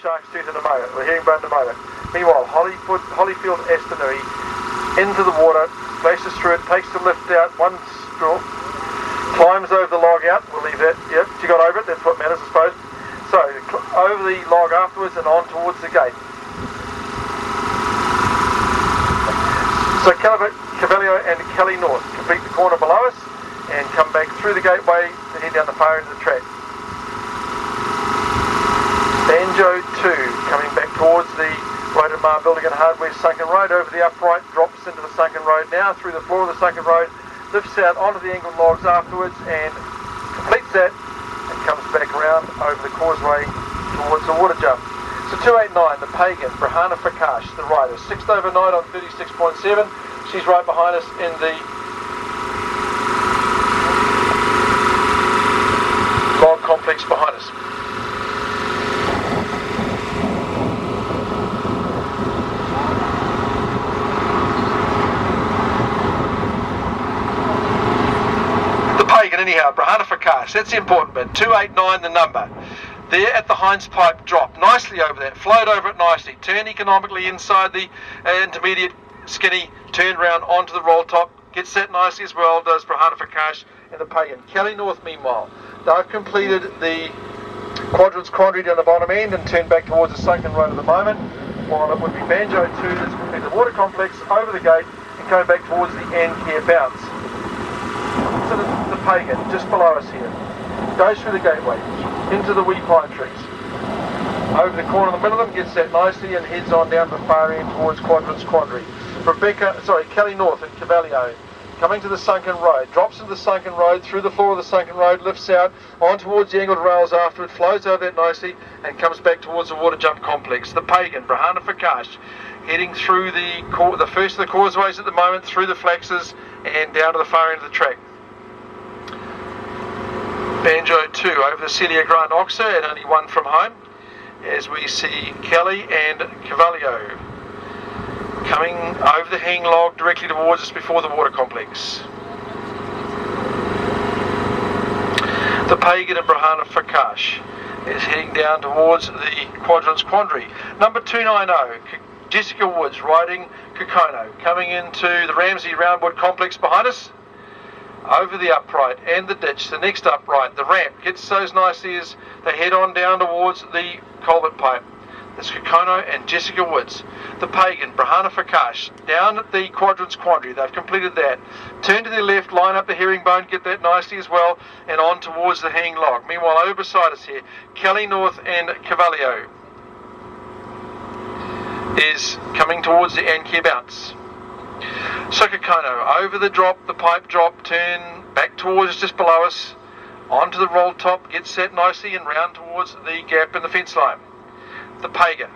Shark's Tooth in a moment, or herringbone in a moment. Meanwhile, Hollyfield Estanui into the water, splashes through it, takes the lift out, one straw, climbs over the log out, we'll leave that, yep, she got over it, that's what matters I suppose. So, over the log afterwards and on towards the gate. So Cavallio and Kelly North complete the corner below us and come back through the gateway to head down the far end of the track. Banjo 2 coming back towards the Rotorua Building and Hardware sunken road over the upright, drops into the sunken road now through the floor of the sunken road, lifts out onto the angled logs afterwards and completes that and comes back around over the causeway towards the water jump. So 289, the Pagan, Brahana Fakash, the rider, 6th overnight on 36.7. She's right behind us in the log complex behind us. Anyhow, Brahana Fakash, that's the important bit. 289 the number. There at the Heinz pipe drop, nicely over that, flowed over it nicely, turned economically inside the intermediate skinny, turned round onto the roll top, gets that nicely as well, does Brahana Fakash and the Pagan. Kelly North meanwhile, they've completed the quadrants quandary down the bottom end and turned back towards the sunken road at the moment, while it would be Banjo 2 that's completed the water complex over the gate and coming back towards the Ancare bounce. So the Pagan, just below us here, goes through the gateway, into the wee pine trees. Over the corner in the middle of them, gets that nicely and heads on down the far end towards Quadrants Quandary. Kelly North and Cavallio, coming to the sunken road, drops into the sunken road, through the floor of the sunken road, lifts out, on towards the angled rails after it, flows over that nicely and comes back towards the water jump complex. The Pagan, Brahana Fakash, heading through the first of the causeways at the moment, through the flaxes and down to the far end of the track. Banjo 2 over the Celia Grant Oxer and only one from home, as we see Kelly and Cavallio coming over the hang log directly towards us before the water complex. The Pagan and Brahana Fakash is heading down towards the Quadrants Quandary. Number 290, Jessica Woods riding Kokono, coming into the Ramsey Roundwood complex behind us. Over the upright and the ditch, the next upright, the ramp, gets those nicely as they head on down towards the culvert pipe. There's Kokono and Jessica Woods. The Pagan, Brahana Fakash, down at the Quadrants Quandary, they've completed that. Turn to their left, line up the herringbone, get that nicely as well, and on towards the hang log. Meanwhile, over beside us here, Kelly North and Cavallio is coming towards the Ancare bounce. So Kokono, over the drop, the pipe drop, turn back towards us just below us, onto the roll top, gets set nicely and round towards the gap in the fence line. The Pagan,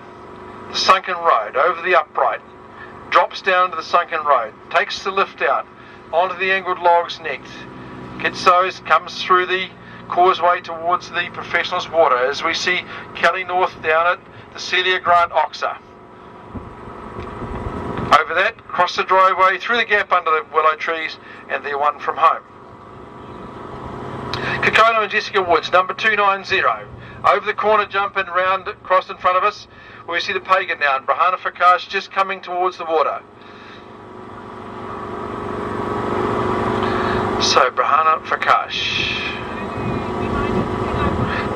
the sunken road, over the upright, drops down to the sunken road, takes the lift out, onto the angled logs next, gets those, comes through the causeway towards the professionals' water, as we see Kelly North down at the Celia Grant Oxer. Over that, across the driveway, through the gap under the willow trees, and they're one from home. Kokono and Jessica Woods, number 290, over the corner jump and round across in front of us, where we see the Pagan now, and Brahana Fakash just coming towards the water. So, Brahana Fakash.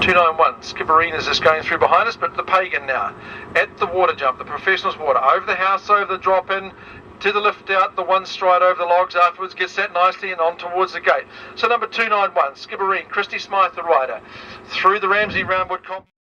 291, Skipperinas is going through behind us, but the Pagan now, at the water jump, the professionals' water, over the house, over the drop in, to the lift out, the one stride over the logs afterwards, gets that nicely and on towards the gate. So number 291, Skipperine, Christy Smythe the rider, through the Ramsey Roundwood complex.